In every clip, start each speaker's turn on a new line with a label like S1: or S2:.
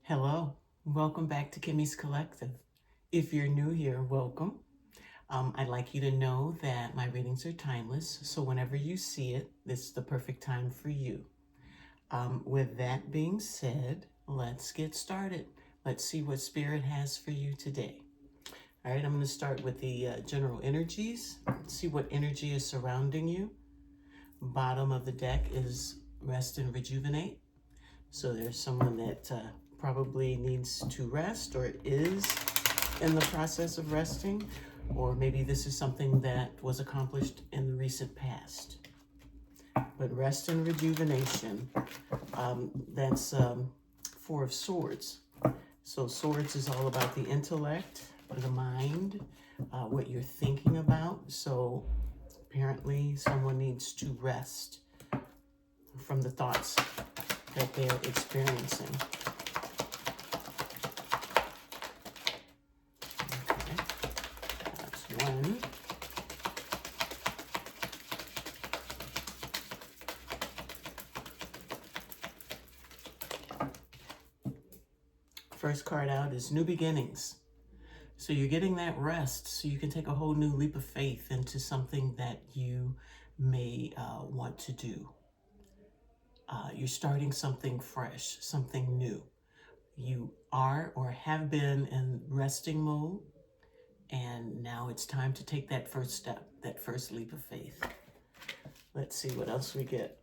S1: Hello, welcome back to Kimmy's Collective. If you're new here, welcome. I'd like you to know that my readings are timeless, so whenever you see it, this is the perfect time for you. With that being said, let's get started. Let's see what Spirit has for you today. All right, I'm going to start with the general energies. See what energy is surrounding you. Bottom of the deck is Rest and Rejuvenate. So there's someone that probably needs to rest or is in the process of resting, or maybe this is something that was accomplished in the recent past. But rest and rejuvenation, that's Four of Swords. So swords is all about the intellect, the mind, what you're thinking about. So apparently someone needs to rest from the thoughts that they're experiencing. Okay, that's one. First card out is New Beginnings. So you're getting that rest so you can take a whole new leap of faith into something that you may want to do. You're starting something fresh, something new. You are or have been in resting mode, and now it's time to take that first step, that first leap of faith. Let's see what else we get.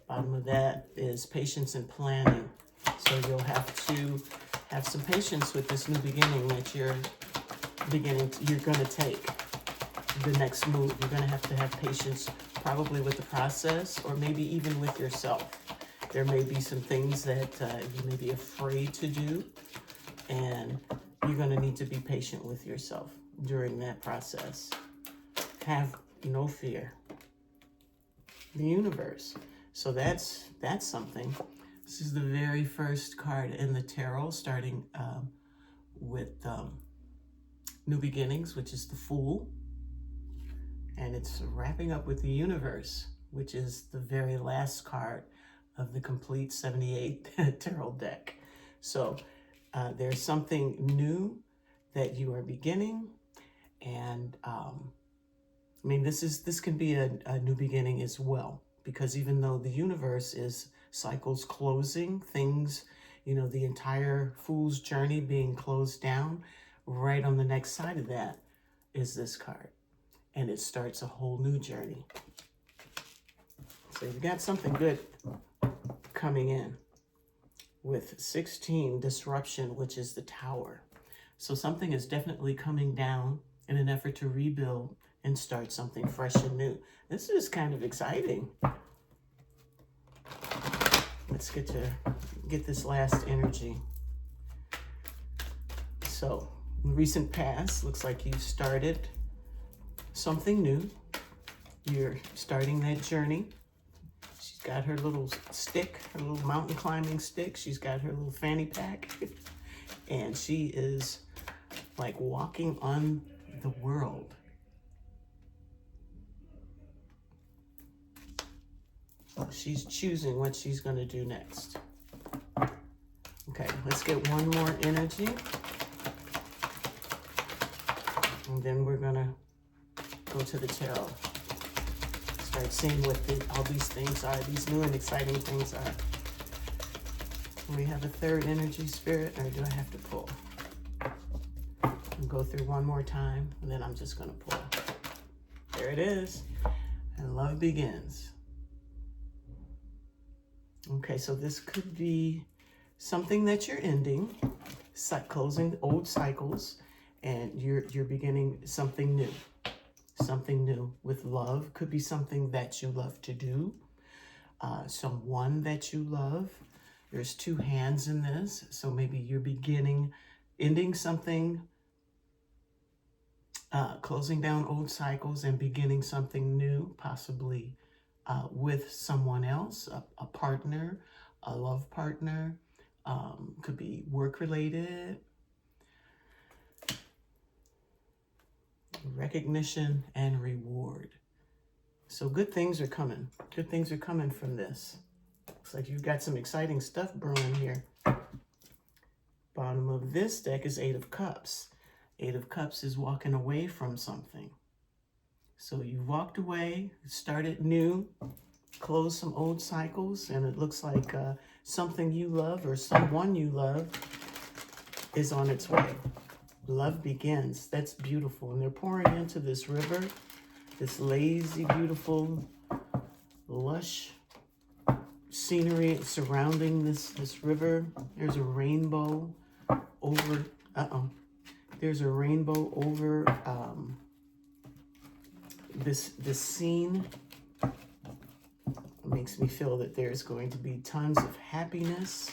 S1: Bottom of that is patience and planning. So you'll have to have some patience with this new beginning that you're going to take. The next move, you're going to have patience probably with the process, or maybe even with yourself. There may be some things that you may be afraid to do, and you're going to need to be patient with yourself during that process. Have no fear. The universe. So that's something. This is the very first card in the tarot, starting with New Beginnings, which is the Fool. And it's wrapping up with the Universe, which is the very last card of the complete 78 tarot deck. So there's something new that you are beginning. And I mean, this can be a new beginning as well, because even though the universe is cycles closing, things, the entire Fool's journey being closed down, right on the next side of that is this card. And it starts a whole new journey. So you've got something good coming in with 16, disruption, which is the Tower. So something is definitely coming down in an effort to rebuild and start something fresh and new. This is kind of exciting. Let's get this last energy. So in recent past, looks like you've started something new. You're starting that journey. She's got her little stick, her little mountain climbing stick. She's got her little fanny pack. And she is like walking on the world. She's choosing what she's going to do next. Okay, let's get one more energy. And then we're going to go to the tarot. Start seeing what all these things are, these new and exciting things are. We have a third energy, Spirit, or do I have to pull? I'll go through one more time, and then I'm just going to pull. There it is. And love begins. Okay, so this could be something that you're ending, closing old cycles, and you're beginning something new. Something new with love. Could be something that you love to do. Someone that you love. There's two hands in this. So maybe you're ending something, closing down old cycles and beginning something new, possibly with someone else, a partner, a love partner. Could be work-related. Recognition and reward. So good things are coming. Good things are coming from this. Looks like you've got some exciting stuff brewing here. Bottom of this deck is Eight of Cups. Eight of Cups is walking away from something. So you walked away, started new, closed some old cycles, and it looks like something you love or someone you love is on its way. Love begins. That's beautiful. And they're pouring into this river, this lazy, beautiful, lush scenery surrounding this river. There's a rainbow over, there's a rainbow over this scene. It makes me feel that there's going to be tons of happiness.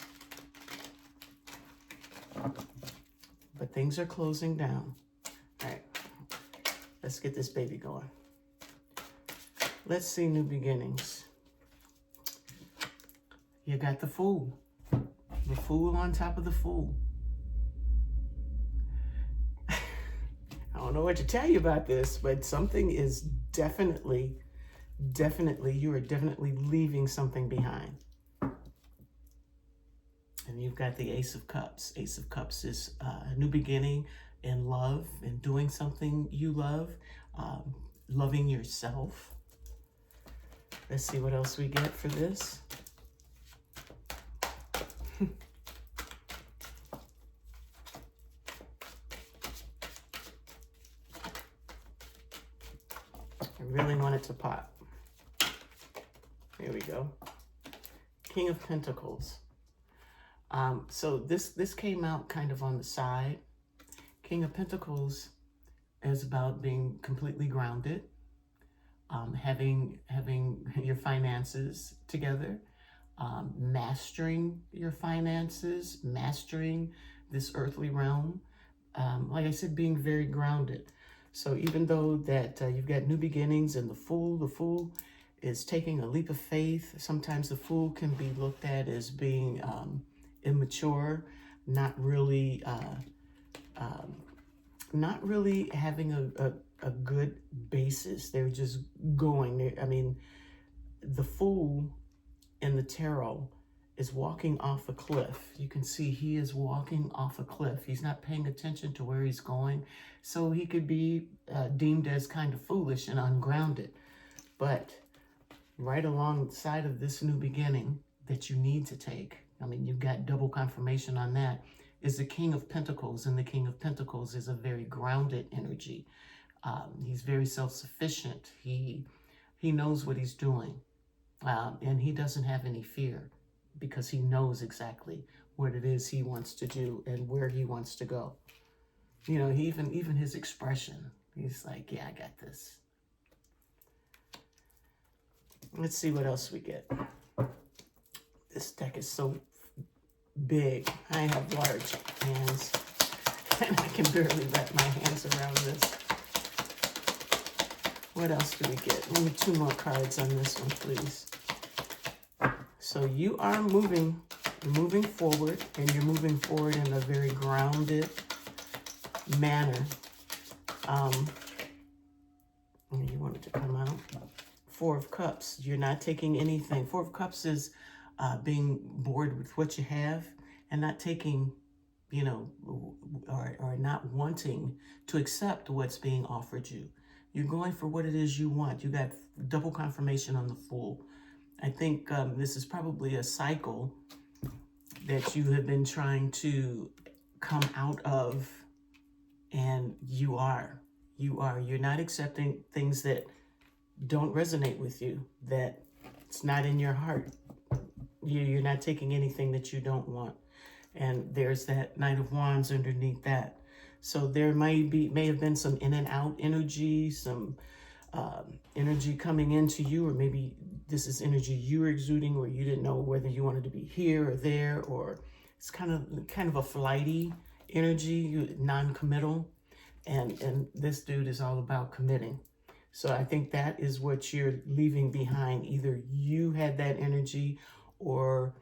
S1: But things are closing down. All right, let's get this baby going. Let's see new beginnings. You got the Fool. The Fool on top of the Fool. I don't know what to tell you about this, but something is definitely, you are definitely leaving something behind. And you've got the Ace of Cups. Ace of Cups is a new beginning in love and doing something you love, loving yourself. Let's see what else we get for this. I really want it to pop. Here we go. King of Pentacles. So this came out kind of on the side. King of Pentacles is about being completely grounded, having your finances together, mastering your finances, mastering this earthly realm. Like I said, being very grounded. So even though that you've got new beginnings and the Fool is taking a leap of faith. Sometimes the Fool can be looked at as being immature, not really having a good basis. They're just going. I mean, the Fool in the tarot is walking off a cliff. You can see he is walking off a cliff. He's not paying attention to where he's going. So he could be deemed as kind of foolish and ungrounded. But right alongside of this new beginning that you need to take, I mean, you've got double confirmation on that, is the King of Pentacles. And the King of Pentacles is a very grounded energy. He's very self-sufficient. He knows what he's doing. And he doesn't have any fear because he knows exactly what it is he wants to do and where he wants to go. You know, even his expression, he's like, yeah, I got this. Let's see what else we get. This deck is so big. I have large hands and I can barely wrap my hands around this. What else do we get? Give me 2 more cards on this one, please. So you are moving forward, and you're moving forward in a very grounded manner. You want it to come out. 4 of Cups. You're not taking anything. 4 of Cups is being bored with what you have and not taking, you know, or not wanting to accept what's being offered you. You're going for what it is you want. You got double confirmation on the Fool. I think this is probably a cycle that you have been trying to come out of, and you're not accepting things that don't resonate with you, that it's not in your heart. You're not taking anything that you don't want. And there's that Knight of Wands underneath that. So there may have been some in and out energy, some energy coming into you, or maybe this is energy you were exuding where you didn't know whether you wanted to be here or there, or it's kind of a flighty energy, non-committal. And this dude is all about committing. So I think that is what you're leaving behind. Either you had that energy, or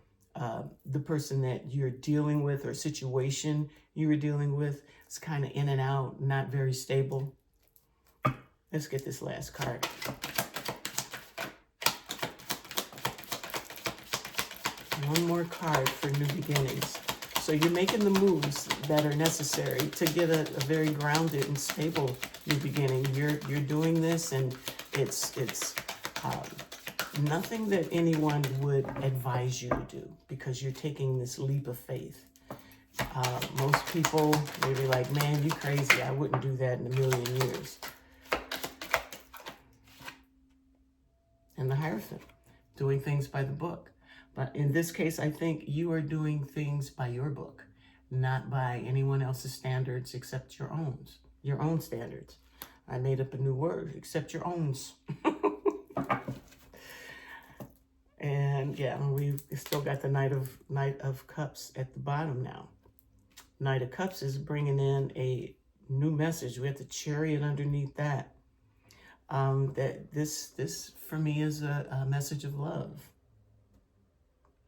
S1: the person that you're dealing with or situation you were dealing with is kind of in and out, not very stable. Let's get this last card. One more card for new beginnings. So you're making the moves that are necessary to get a very grounded and stable new beginning. You're doing this, and it's nothing that anyone would advise you to do, because you're taking this leap of faith. Most people, they'd be like, man, you crazy. I wouldn't do that in a million years. And the Hierophant, doing things by the book. But in this case, I think you are doing things by your book, not by anyone else's standards except your own standards. I made up a new word, except your owns. And yeah, we've still got the Knight of Cups at the bottom now. Knight of Cups is bringing in a new message. We have the Chariot underneath that. That this for me is a message of love.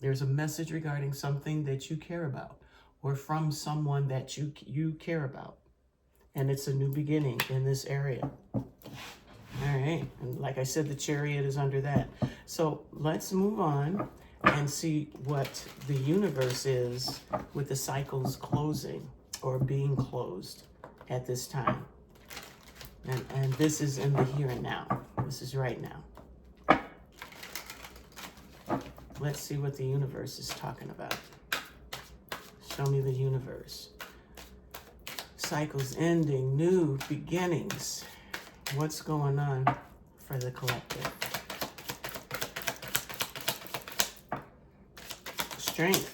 S1: There's a message regarding something that you care about, or from someone that you care about. And it's a new beginning in this area. All right, and like I said, the Chariot is under that. So let's move on and see what the universe is with the cycles closing or being closed at this time. And this is in the here and now. This is right now. Let's see what the universe is talking about. Show me the universe. Cycles ending, new beginnings. What's going on for the collective? Strength.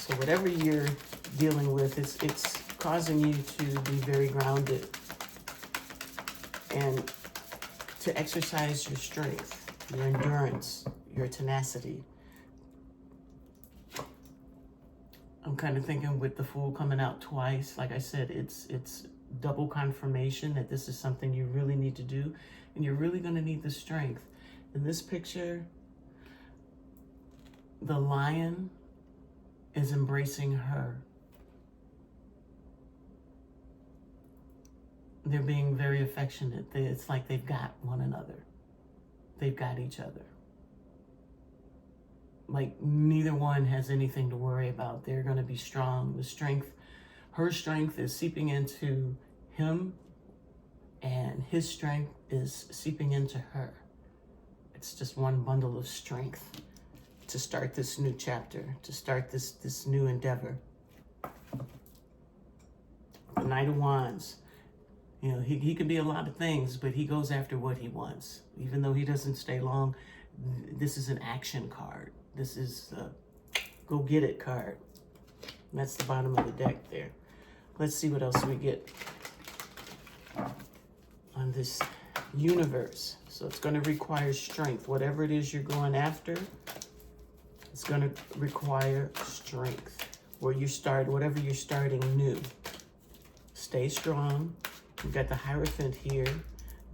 S1: So whatever you're dealing with, it's causing you to be very grounded and to exercise your strength, your endurance, your tenacity. I'm kind of thinking with the Fool coming out twice, like I said, it's double confirmation that this is something you really need to do, and you're really going to need the strength. In this picture, the lion is embracing her. They're being very affectionate. It's like they've got one another. They've got each other. Like neither one has anything to worry about. They're going to be strong. The strength, her strength is seeping into him, and his strength is seeping into her. It's just one bundle of strength to start this new chapter, to start this new endeavor. The Knight of Wands. You know, he could be a lot of things, but he goes after what he wants. Even though he doesn't stay long, this is an action card. This is a go get it card. And that's the bottom of the deck there. Let's see what else we get on this universe. So it's going to require strength. Whatever it is you're going after, it's going to require strength. Whatever you're starting new. Stay strong. You've got the Hierophant here.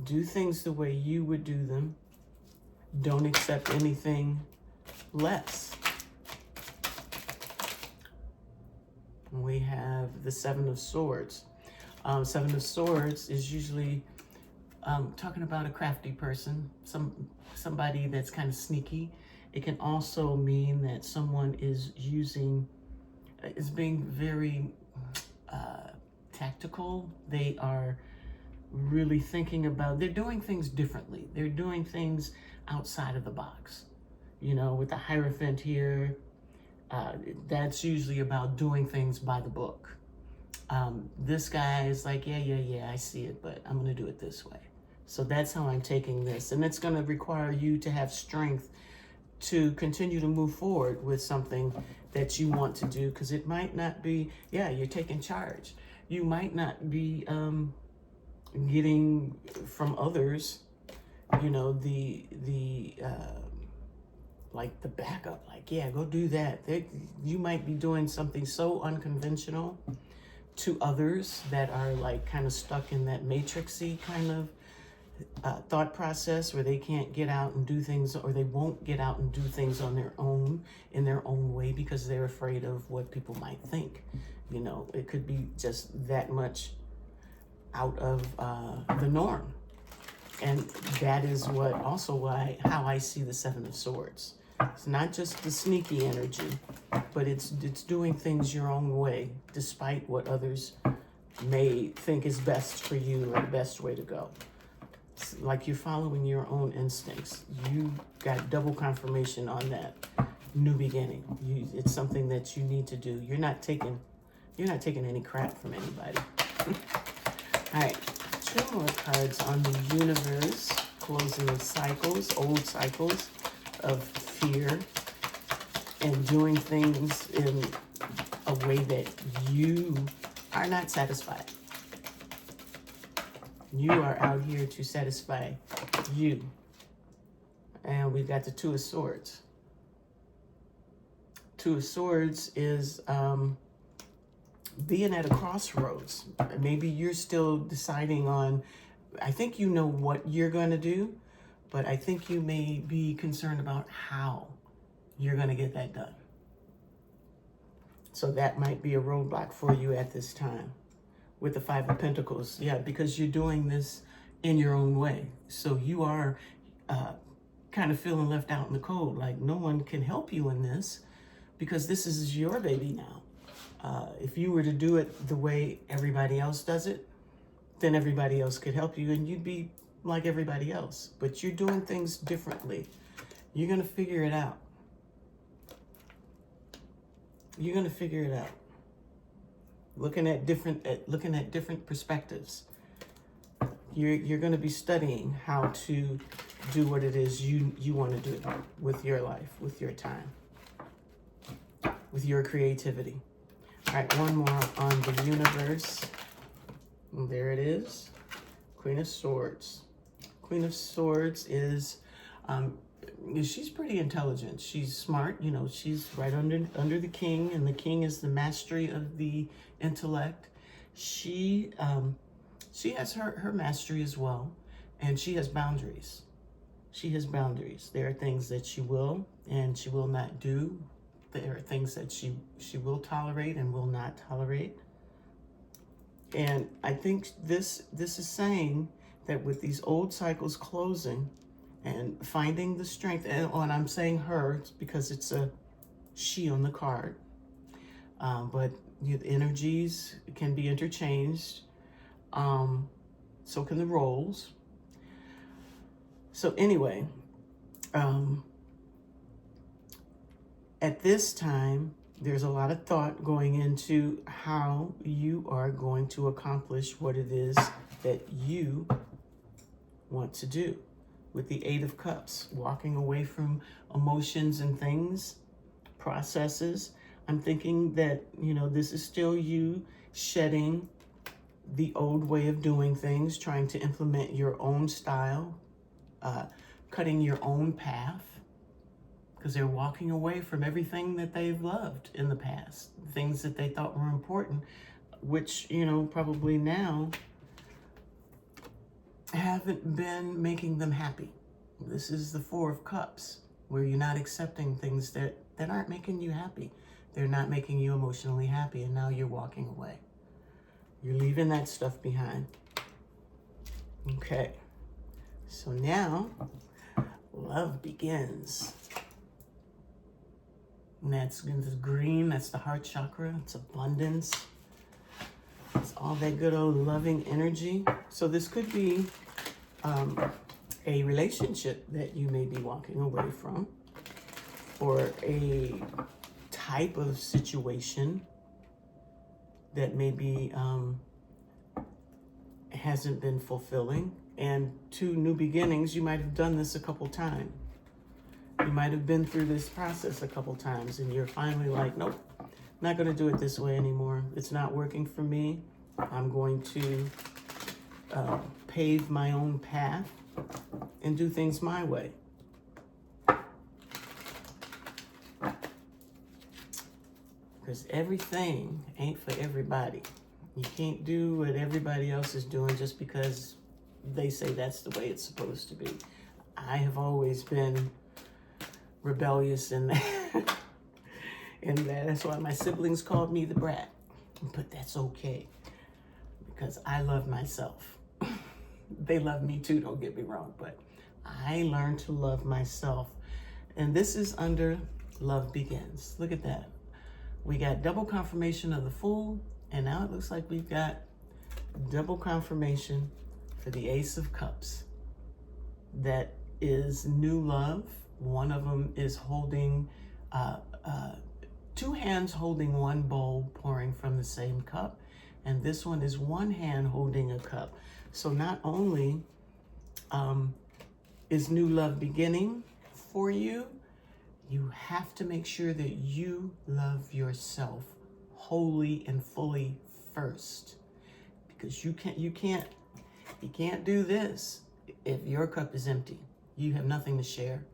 S1: Do things the way you would do them. Don't accept anything less. We have the Seven of Swords. Seven of Swords is usually talking about a crafty person, somebody that's kind of sneaky. It can also mean that someone is being very tactical. They are really thinking about, they're doing things differently. They're doing things outside of the box. You know, with the Hierophant here, that's usually about doing things by the book. This guy is like, yeah, I see it, but I'm going to do it this way. So that's how I'm taking this. And it's going to require you to have strength to continue to move forward with something that you want to do, because it might not be, you're taking charge. You might not be getting from others, you know, like the backup, like, go do that. You might be doing something so unconventional to others that are like kind of stuck in that matrixy kind of thought process where they can't get out and do things, or they won't get out and do things on their own, in their own way, because they're afraid of what people might think. You know, it could be just that much out of the norm. And that is how I see the Seven of Swords. It's not just the sneaky energy, but it's doing things your own way, despite what others may think is best for you or the best way to go. It's like you're following your own instincts. You got double confirmation on that new beginning. It's something that you need to do. You're not taking any crap from anybody. All right, 2 more cards on the universe. Closing of cycles, old cycles of fear, and doing things in a way that you are not satisfied. You are out here to satisfy you. And we've got the 2 of Swords. 2 of Swords is being at a crossroads. Maybe you're still deciding on, I think you know what you're going to do, but I think you may be concerned about how you're going to get that done. So that might be a roadblock for you at this time with the 5 of Pentacles. Yeah, because you're doing this in your own way. So you are kind of feeling left out in the cold, like no one can help you in this because this is your baby now. If you were to do it the way everybody else does it, then everybody else could help you and you'd be like everybody else. But you're doing things differently. You're going to figure it out. You're going to figure it out. Looking at different perspectives. You're going to be studying how to do what it is you want to do with your life, with your time, with your creativity. All right, one more on the universe. And there it is. Queen of Swords. Queen of Swords is, she's pretty intelligent. She's smart. You know, she's right under the king, and the king is the mastery of the intellect. She has her mastery as well, and she has boundaries. She has boundaries. There are things that she will and she will not do. There are things that she will tolerate and will not tolerate. And I think this is saying that with these old cycles closing and finding the strength, and I'm saying her because it's a she on the card, but the energies can be interchanged. So can the roles. So anyway, at this time, there's a lot of thought going into how you are going to accomplish what it is that you want to do. With the 8 of Cups, walking away from emotions and things, processes. I'm thinking that, you know, this is still you shedding the old way of doing things, trying to implement your own style, cutting your own path, because they're walking away from everything that they've loved in the past, things that they thought were important, which, you know, probably now haven't been making them happy. This is the 4 of Cups, where you're not accepting things that aren't making you happy. They're not making you emotionally happy, and now you're walking away. You're leaving that stuff behind. Okay. So now, love begins. And that's green, that's the heart chakra, it's abundance. It's all that good old loving energy. So this could be a relationship that you may be walking away from, or a type of situation that maybe hasn't been fulfilling. And 2 new beginnings, you might have done this a couple times. You might have been through this process a couple times and you're finally like, nope, not going to do it this way anymore. It's not working for me. I'm going to pave my own path and do things my way. Because everything ain't for everybody. You can't do what everybody else is doing just because they say that's the way it's supposed to be. I have always been rebellious in that. And that's why my siblings called me the brat. But that's okay, because I love myself. They love me too, don't get me wrong, but I learned to love myself And this is under Love Begins. Look at that. We got double confirmation of the Fool, and now it looks like we've got double confirmation for the Ace of Cups. That is new love. One of them is holding, two hands holding one bowl pouring from the same cup. And this one is one hand holding a cup. So not only is new love beginning for you, you have to make sure that you love yourself wholly and fully first. Because you can't do this if your cup is empty. You have nothing to share.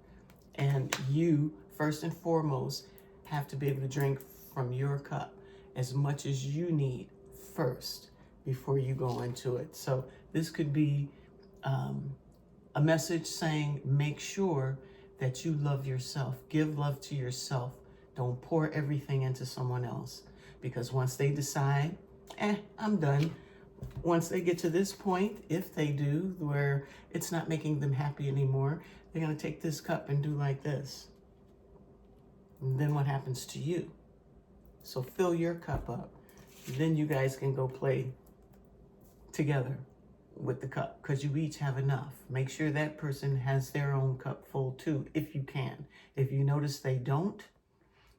S1: And you, first and foremost, have to be able to drink from your cup as much as you need first before you go into it. So this could be a message saying, make sure that you love yourself. Give love to yourself. Don't pour everything into someone else. Because once they decide, I'm done. Once they get to this point, if they do, where it's not making them happy anymore, they're going to take this cup and do like this. And then what happens to you? So fill your cup up. Then you guys can go play together with the cup, because you each have enough. Make sure that person has their own cup full too, if you can. If you notice they don't,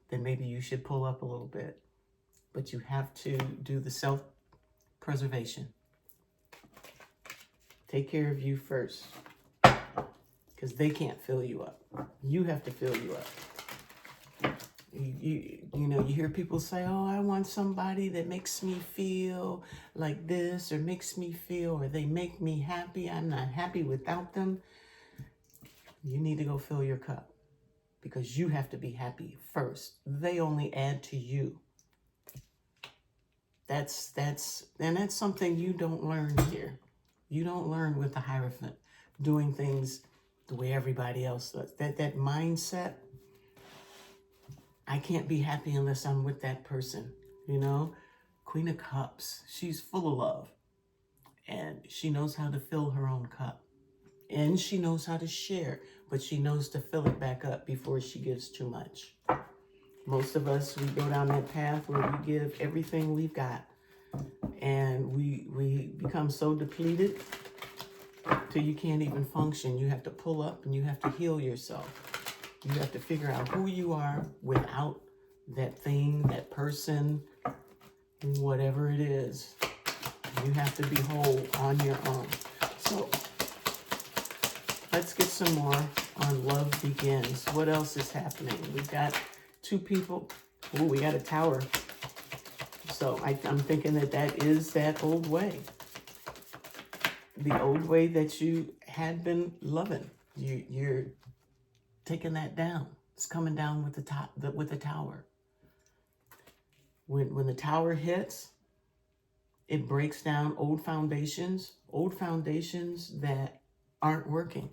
S1: then maybe you should pull up a little bit. But you have to do the self-preservation. Take care of you first, because they can't fill you up. You have to fill you up. You know, you hear people say, oh, I want somebody that makes me feel like this, or makes me feel, or they make me happy. I'm not happy without them. You need to go fill your cup, because you have to be happy first. They only add to you. That's something you don't learn here. You don't learn with the Hierophant, doing things the way everybody else does. That mindset, I can't be happy unless I'm with that person, you know? Queen of Cups, she's full of love. And she knows how to fill her own cup. And she knows how to share, but she knows to fill it back up before she gives too much. Most of us, we go down that path where we give everything we've got. And we become so depleted till you can't even function. You have to pull up and you have to heal yourself. You have to figure out who you are without that thing, that person, whatever it is. You have to be whole on your own. So let's get some more on Love Begins. What else is happening? We've got two people. Oh, we got a Tower. So I'm thinking that is that old way. The old way that you had been loving. You're taking that down. It's coming down with the Tower. When the Tower hits, it breaks down old foundations that aren't working.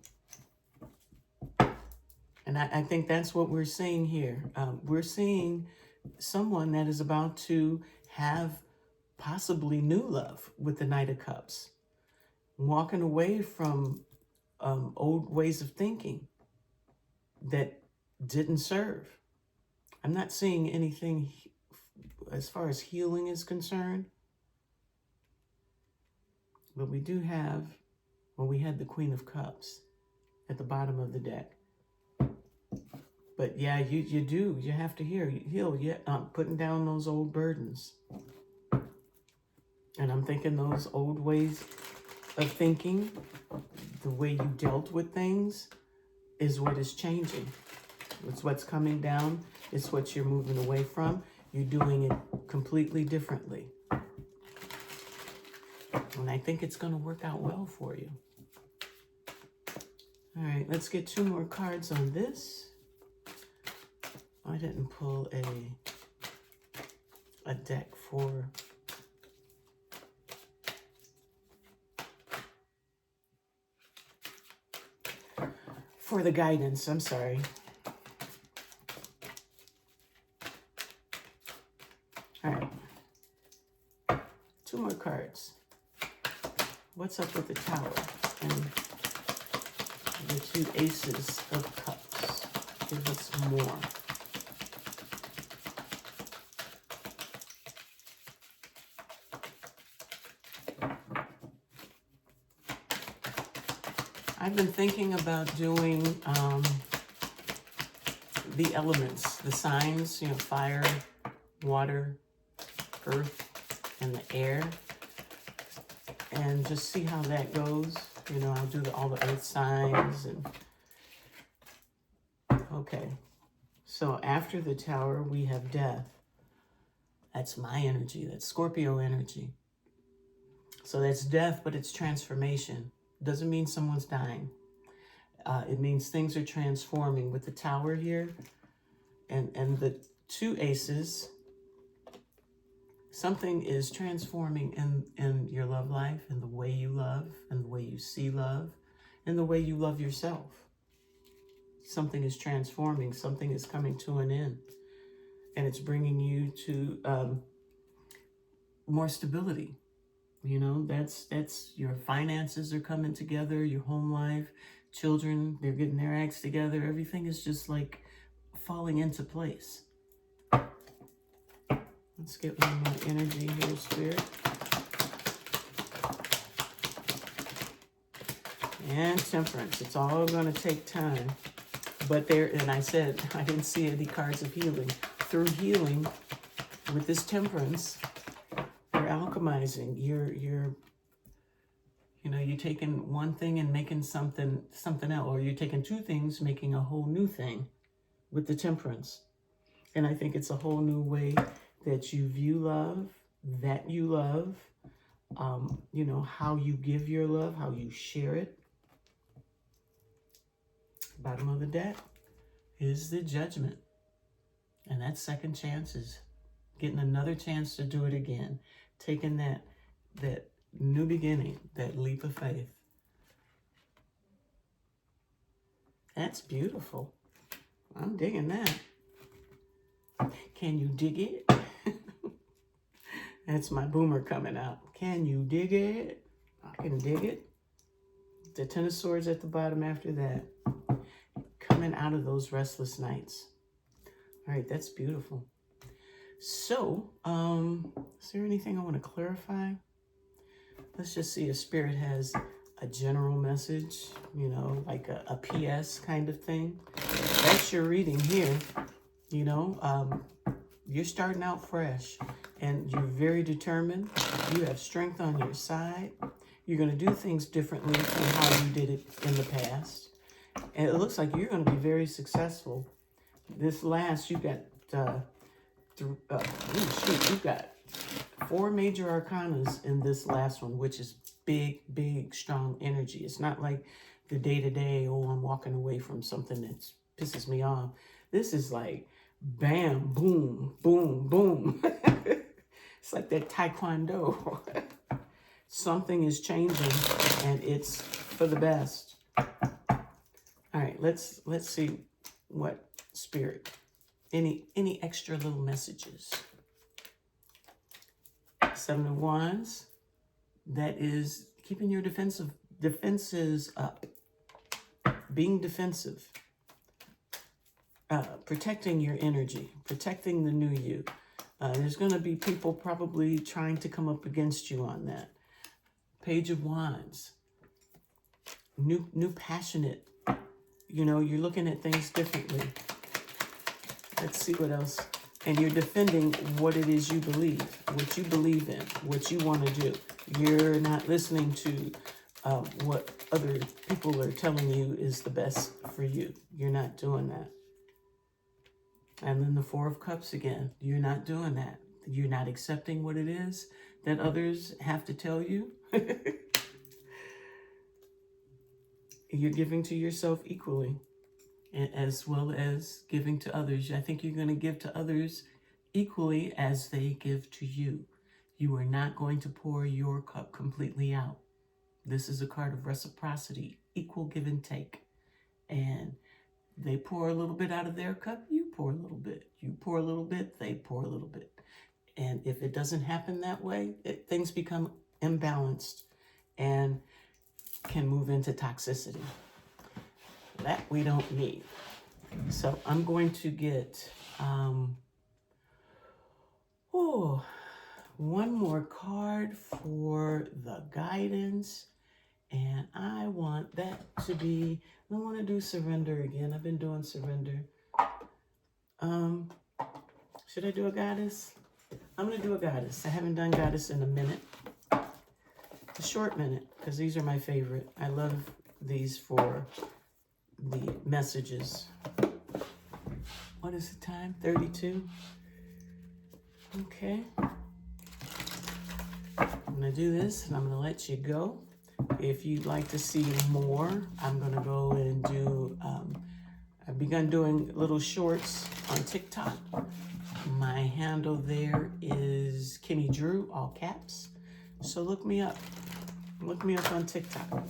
S1: And I think that's what we're seeing here. We're seeing someone that is about to have possibly new love with the Knight of Cups. Walking away from old ways of thinking that didn't serve. I'm not seeing anything as far as healing is concerned. But we do have, well, we had the Queen of Cups at the bottom of the deck. But yeah, you have to heal, putting down those old burdens. And I'm thinking those old ways of thinking, the way you dealt with things, is what is changing. It's what's coming down. It's what you're moving away from. You're doing it completely differently. And I think it's going to work out well for you. All right, let's get two more cards on this. I didn't pull a deck for the guidance. I'm sorry. All right. Two more cards. What's up with the Tower and the two Aces of Cups? Give us more. I've been thinking about doing the elements, the signs, you know, fire, water, earth, and the air, and just see how that goes. You know, I'll do all the earth signs. And okay, so after the tower, we have death. That's my energy. That's Scorpio energy. So that's death, but it's transformation. Doesn't mean someone's dying. It means things are transforming with the tower here and the two aces. Something is transforming in your love life, in the way you love, and the way you see love, and the way you love yourself. Something is transforming. Something is coming to an end. And it's bringing you to more stability. You know, that's your finances are coming together, your home life, children, they're getting their acts together. Everything is just like falling into place. Let's get one more energy here, Spirit. And Temperance. It's all going to take time. But there, and I said, I didn't see any cards of healing. Through healing, with this Temperance, you're alchemizing. You're taking one thing and making something else. Or you're taking two things, making a whole new thing with the Temperance. And I think it's a whole new way that you view love, that you love, you know, how you give your love, how you share it. Bottom of the deck is the Judgment. And that's second chances. Getting another chance to do it again. Taking that new beginning, that leap of faith. That's beautiful. I'm digging that. Can you dig it? That's my boomer coming out. Can you dig it? I can dig it. The Ten of Swords at the bottom after that. Coming out of those restless nights. All right, that's beautiful. So, is there anything I want to clarify? Let's just see if Spirit has a general message, you know, like a PS kind of thing. That's your reading here. You know, you're starting out fresh and you're very determined. You have strength on your side. You're going to do things differently from how you did it in the past. And it looks like you're going to be very successful. This last, you got, you've got 4 major arcanas in this last one, which is big, strong energy. It's not like the day-to-day, oh, I'm walking away from something that pisses me off. This is like, bam, boom, boom, boom. It's like that taekwondo. Something is changing, and it's for the best. All right, let's see what Spirit, any extra little messages. 7 of Wands, that is keeping your defenses up, being defensive, protecting your energy, protecting the new you. There's going to be people probably trying to come up against you on that. Page of Wands, new passionate, you know, you're looking at things differently. Let's see what else. And you're defending what it is you believe, what you believe in, what you want to do. You're not listening to what other people are telling you is the best for you. You're not doing that. And then the 4 of Cups again. You're not doing that. You're not accepting what it is that others have to tell you. You're giving to yourself equally, as well as giving to others. I think you're going to give to others equally as they give to you. You are not going to pour your cup completely out. This is a card of reciprocity, equal give and take. And they pour a little bit out of their cup, you pour a little bit. You pour a little bit, they pour a little bit. And if it doesn't happen that way, things become imbalanced and can move into toxicity. That we don't need. So I'm going to get one more card for the guidance. And I want that to be, I want to do surrender again. I've been doing surrender. Should I do a goddess? I'm going to do a goddess. I haven't done goddess in a minute. A short minute, because these are my favorite. I love these for the messages. What is the time? 32? Okay. I'm going to do this, and I'm going to let you go. If you'd like to see more, I'm going to go and do, I've begun doing little shorts on TikTok. My handle there is Kimmy Drew, all caps. So look me up. Look me up on TikTok. All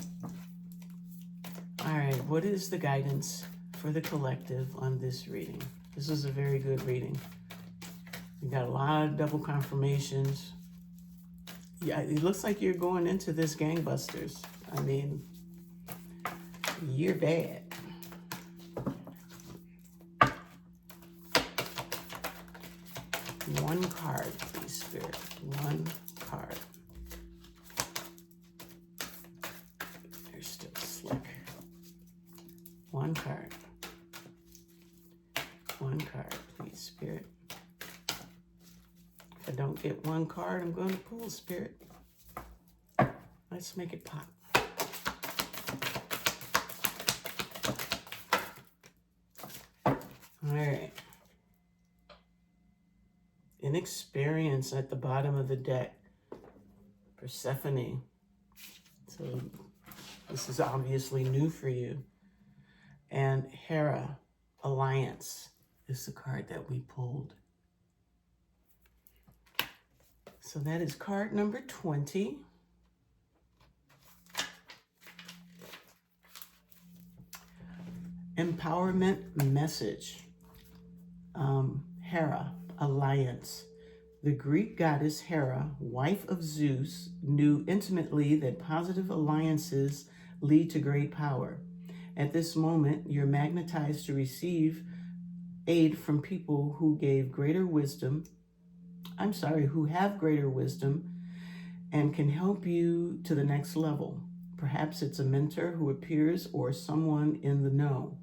S1: right, what is the guidance for the collective on this reading? This is a very good reading. You got a lot of double confirmations. Yeah, it looks like you're going into this gangbusters. I mean, you're bad. One card, please, Spirit. One card. They're still slick. One card. One card, please, Spirit. If I don't get one card, I'm going to pull, Spirit. Let's make it pop. All right. Inexperience at the bottom of the deck. Persephone. So this is obviously new for you. And Hera, Alliance, is the card that we pulled. So that is card number 20. Empowerment message. Hera, Alliance. The Greek goddess Hera, wife of Zeus, knew intimately that positive alliances lead to great power. At this moment, you're magnetized to receive aid from people who have greater wisdom and can help you to the next level. Perhaps it's a mentor who appears or someone in the know.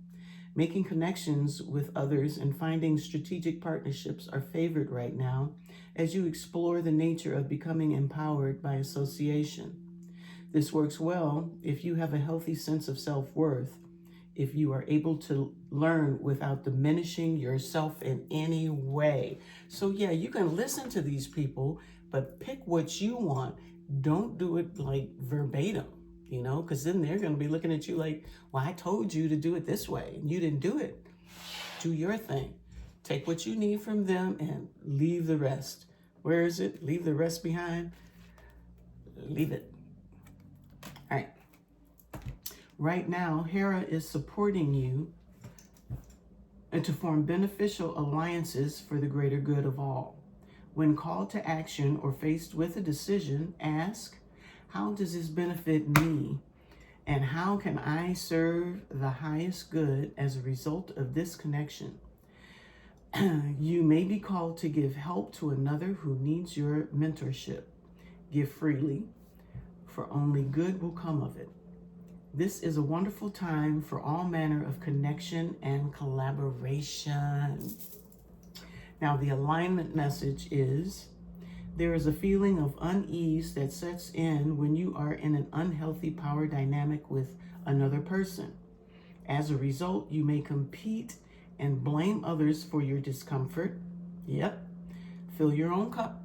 S1: Making connections with others and finding strategic partnerships are favored right now as you explore the nature of becoming empowered by association. This works well if you have a healthy sense of self-worth, if you are able to learn without diminishing yourself in any way. So yeah, you can listen to these people, but pick what you want. Don't do it like verbatim, because then they're going to be looking at you like, well, I told you to do it this way and you didn't do it. Do your thing. Take what you need from them and leave the rest. Where is it? Leave the rest behind. Leave it. All right. Right now, Hera is supporting you and to form beneficial alliances for the greater good of all. When called to action or faced with a decision, ask, how does this benefit me? And how can I serve the highest good as a result of this connection? You may be called to give help to another who needs your mentorship. Give freely, for only good will come of it. This is a wonderful time for all manner of connection and collaboration. Now, the alignment message is, there is a feeling of unease that sets in when you are in an unhealthy power dynamic with another person. As a result, you may compete and blame others for your discomfort. Yep, fill your own cup.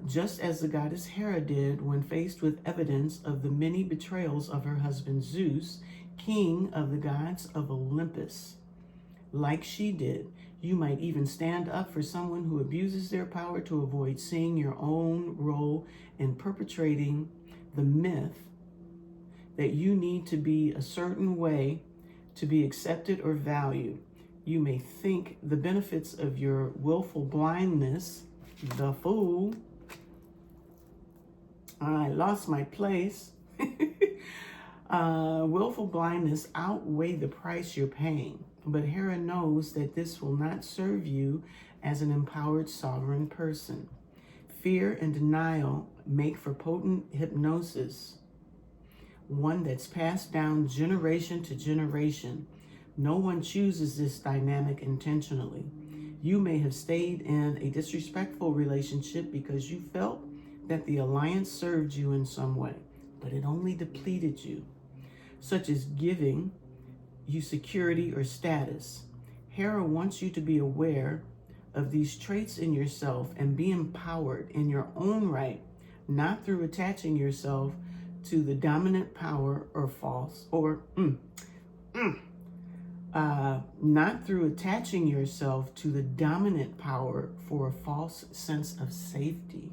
S1: Just as the goddess Hera did when faced with evidence of the many betrayals of her husband Zeus, king of the gods of Olympus. Like she did, you might even stand up for someone who abuses their power to avoid seeing your own role in perpetrating the myth that you need to be a certain way to be accepted or valued. You may think the benefits of your willful blindness, the fool, I lost my place, Willful blindness outweigh the price you're paying, but Hera knows that this will not serve you as an empowered sovereign person. Fear and denial make for potent hypnosis, one that's passed down generation to generation. No one chooses this dynamic intentionally. You may have stayed in a disrespectful relationship because you felt that the alliance served you in some way, but it only depleted you, such as giving you security or status. Hera wants you to be aware of these traits in yourself and be empowered in your own right, not through attaching yourself to the dominant power or not through attaching yourself to the dominant power for a false sense of safety.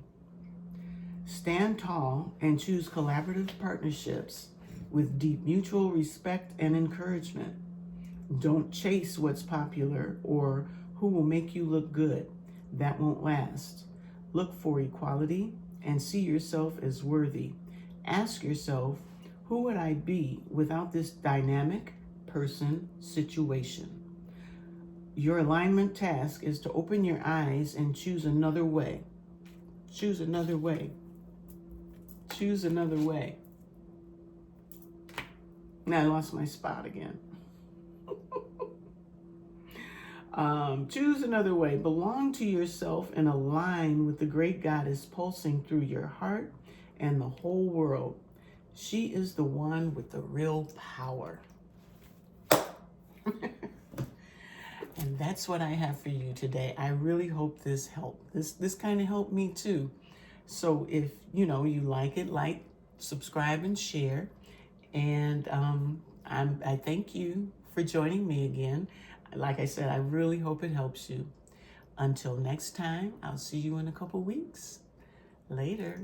S1: Stand tall and choose collaborative partnerships with deep mutual respect and encouragement. Don't chase what's popular or who will make you look good. That won't last. Look for equality and see yourself as worthy. Ask yourself, who would I be without this dynamic person situation? Your alignment task is to open your eyes and choose another way. Choose another way. Choose another way. Now I lost my spot again. Choose another way. Belong to yourself and align with the great goddess pulsing through your heart and the whole world. She is the one with the real power. And that's what I have for you today. I really hope this helped. This kind of helped me too. So if you like it, subscribe, and share. And I thank you for joining me again. Like I said, I really hope it helps you. Until next time, I'll see you in a couple weeks. Later.